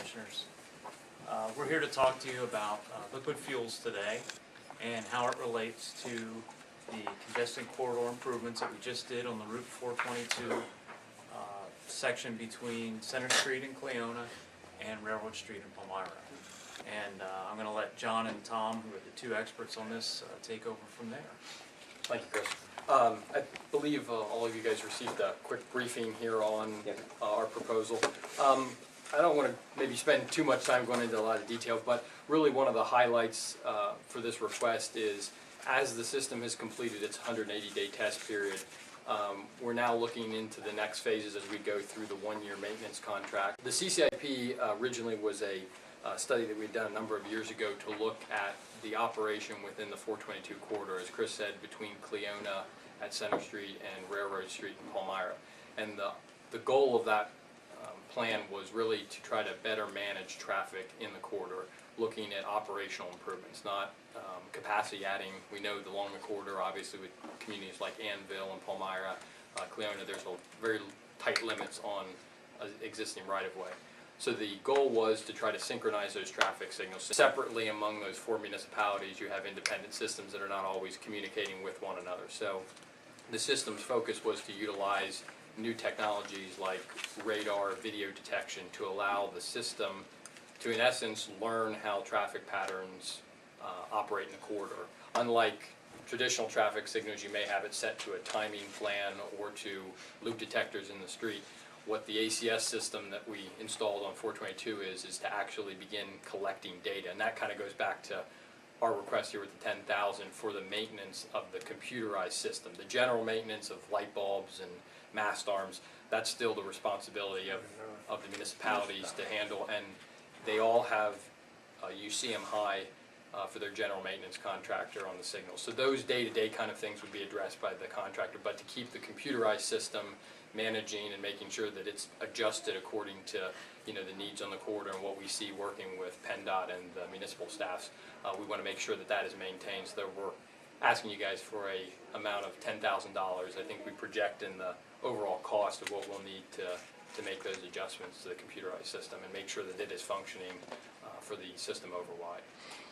Commissioners. We're here to talk to you about liquid fuels today and how it relates to the congested corridor improvements that we just did on the Route 422 section between Center Street in Cleona and Railroad Street in Palmyra. And I'm going to let John and Tom, who are the two experts on this, take over from there. Thank you, Chris. I believe all of you guys received a quick briefing here on our proposal. I don't want to maybe spend too much time going into a lot of detail, but really one of the highlights for this request is as the system has completed its 180-day test period, we're now looking into the next phases as we go through the one-year maintenance contract. The CCIP originally was a study that we'd done a number of years ago to look at the operation within the 422 corridor, as Chris said, between Cleona at Center Street and Railroad Street in Palmyra. And the goal of that plan was really to try to better manage traffic in the corridor, looking at operational improvements, not capacity adding. We know along the corridor, obviously with communities like Annville and Palmyra, Cleona, there's very tight limits on existing right-of-way. So the goal was to try to synchronize those traffic signals. Separately among those four municipalities, you have independent systems that are not always communicating with one another. So the system's focus was to utilize new technologies like radar video detection to allow the system to, in essence, learn how traffic patterns operate in the corridor. Unlike traditional traffic signals, you may have it set to a timing plan or to loop detectors in the street. What the ACS system that we installed on 422 is to actually begin collecting data, and that kind of goes back to our request here with the 10,000 for the maintenance of the computerized system. The general maintenance of light bulbs and mast arms, that's still the responsibility of the municipalities to handle, and they all have UCM high for their general maintenance contractor on the signal. So those day-to-day kind of things would be addressed by the contractor, but to keep the computerized system managing and making sure that it's adjusted according to the needs on the corridor and what we see working with PennDOT and the municipal staffs, we want to make sure that that is maintained. So we're asking you guys for a amount of $10,000. I think we project in the overall cost of what we'll need to make those adjustments to the computerized system and make sure that it is functioning for the system overwide.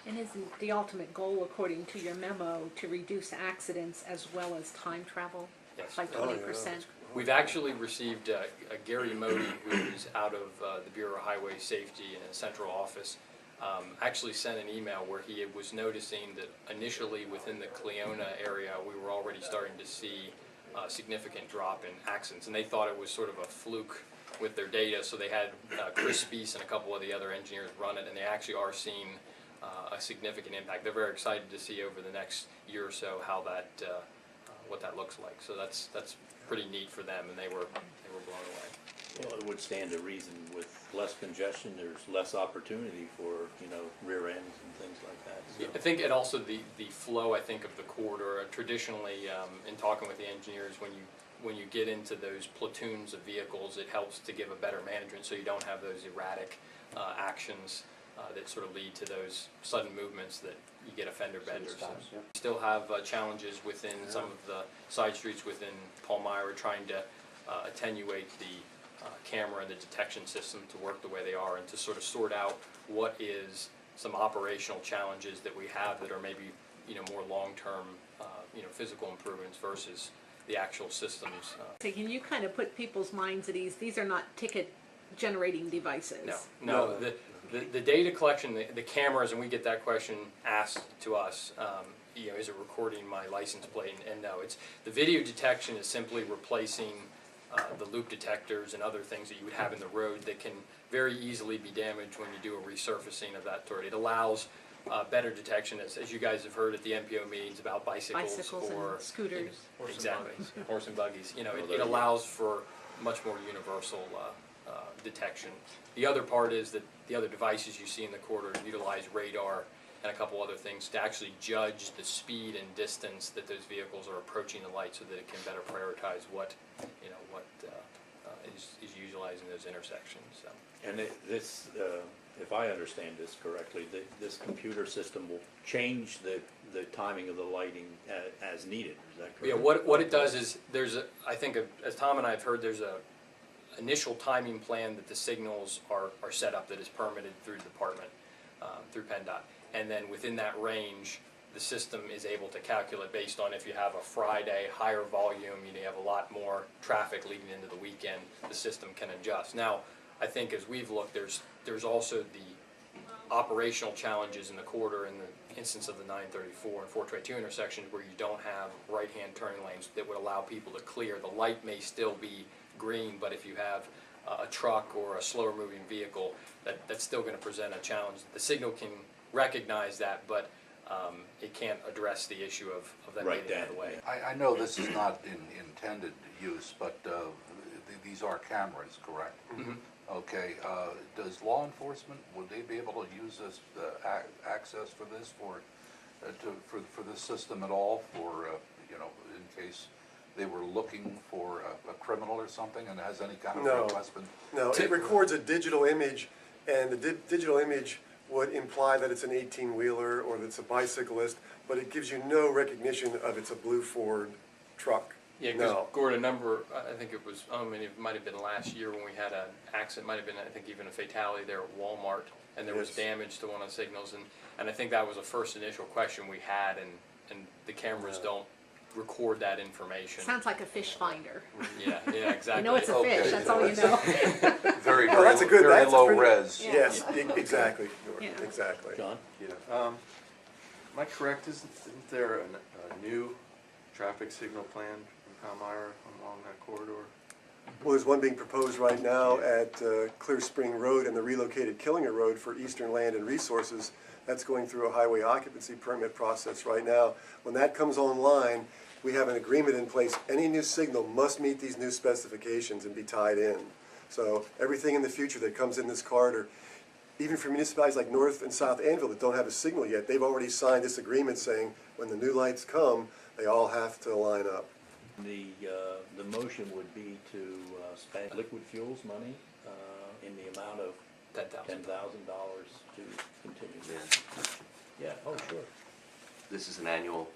And isn't the ultimate goal, according to your memo, to reduce accidents as well as time travel by 20%? We've actually received Gary Modi, who is out of the Bureau of Highway Safety in a central office, actually sent an email where he was noticing that initially within the Cleona area we were already starting to see a significant drop in accidents, and they thought it was sort of a fluke with their data, so they had Chris Spees and a couple of the other engineers run it, and they actually are seeing a significant impact. They're very excited to see over the next year or so how that what that looks like. So that's pretty neat for them, and they were blown away. Well, it would stand to reason with less congestion. There's less opportunity for rear ends and things like that. So. Yeah, I think, and also the flow, I think, of the corridor. Traditionally, in talking with the engineers, when you get into those platoons of vehicles, it helps to give a better management, so you don't have those erratic actions that sort of lead to those sudden movements that you get a fender benders. We still have challenges within some of the side streets within Palmyra, trying to attenuate the camera and the detection system to work the way they are, and to sort of sort out what is some operational challenges that we have that are maybe more long-term physical improvements versus the actual systems. So can you kind of put people's minds at ease? These are not ticket generating devices. No. The data collection, the cameras, and we get that question asked to us, is it recording my license plate? And no, it's the video detection is simply replacing the loop detectors and other things that you would have in the road that can very easily be damaged when you do a resurfacing of that sort. It allows better detection, as you guys have heard at the MPO meetings about bicycles or and scooters. Exactly, horse and buggies. It allows for much more universal detection. The other part is that the other devices you see in the corridor utilize radar and a couple other things to actually judge the speed and distance that those vehicles are approaching the light, so that it can better prioritize what is utilizing those intersections. So. And this, if I understand this correctly, this computer system will change the timing of the lighting as needed. Is that correct? Yeah. What it does is I think as Tom and I have heard, there's a initial timing plan that the signals are set up that is permitted through the department, through PennDOT. And then within that range, the system is able to calculate based on if you have a Friday higher volume, you have a lot more traffic leading into the weekend, the system can adjust. Now, I think as we've looked, there's also the operational challenges in the corridor in the instance of the 934 and 422 intersections where you don't have right-hand turning lanes that would allow people to clear. The light may still be green, but if you have a truck or a slower moving vehicle, that's still going to present a challenge. The signal can recognize that, but it can't address the issue of them getting out of the way. I know this is not in intended use, but these are cameras, correct? Mm-hmm. Okay, does law enforcement, would they be able to use this, access for this, for this system at all, for, you know, in case they were looking for a criminal or something, and has any kind of request been? No, it records a digital image, and the digital image would imply that it's an 18-wheeler or that it's a bicyclist, but it gives you no recognition of it's a blue Ford truck. Yeah, because Gordon, I think it was, it might have been last year when we had an accident, might have been, I think even a fatality there at Walmart, and there was damage to one of the signals, and I think that was the first initial question we had, and the cameras don't record that information. Sounds like a fish finder. Yeah, exactly. You know it's a fish, that's all you know. Very, Well, that's a good, very that's a low pretty, res. Yeah. Yes, exactly, Yeah. exactly. John? Yeah, am I correct, isn't there a new traffic signal plan in Palmyra along that corridor? Well, there's one being proposed right now at Clear Spring Road and the relocated Killinger Road for Eastern Land and Resources. That's going through a highway occupancy permit process right now. When that comes online, we have an agreement in place. Any new signal must meet these new specifications and be tied in. So everything in the future that comes in this corridor, even for municipalities like North and South Anvil that don't have a signal yet, they've already signed this agreement saying when the new lights come, they all have to line up. The motion would be to spend liquid fuels money in the amount of $10,000 to continue. Yeah, oh, sure. This is an annual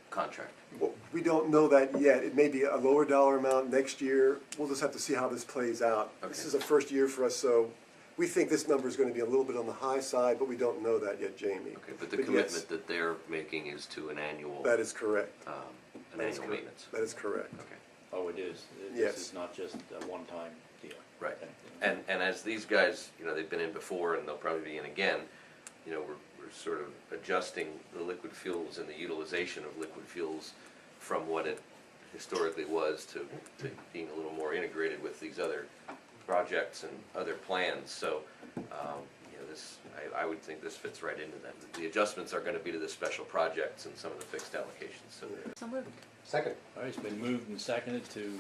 contract. Well, we don't know that yet. It may be a lower dollar amount next year. We'll just have to see how this plays out. Okay. This is a first year for us, so we think this number is going to be a little bit on the high side, but we don't know that yet, Jamie. Okay, but the yes, commitment that they're making is to an annual, that is correct. an annual maintenance. That is correct. Okay, Oh, it is. Yes. This is not just a one-time deal. right. Okay. And as these guys, they've been in before and they'll probably be in again, we're sort of adjusting the liquid fuels and the utilization of liquid fuels from what it historically was to being a little more integrated with these other projects and other plans. So, I would think this fits right into that. The adjustments are going to be to the special projects and some of the fixed allocations. So, So moved. Second. All right, it's been moved and seconded to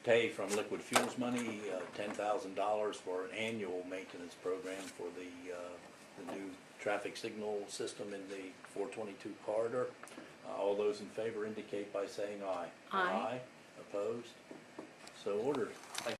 pay from liquid fuels money $10,000 for an annual maintenance program for the new traffic signal system in the 422 corridor. All those in favor indicate by saying aye. Aye. Opposed? So ordered.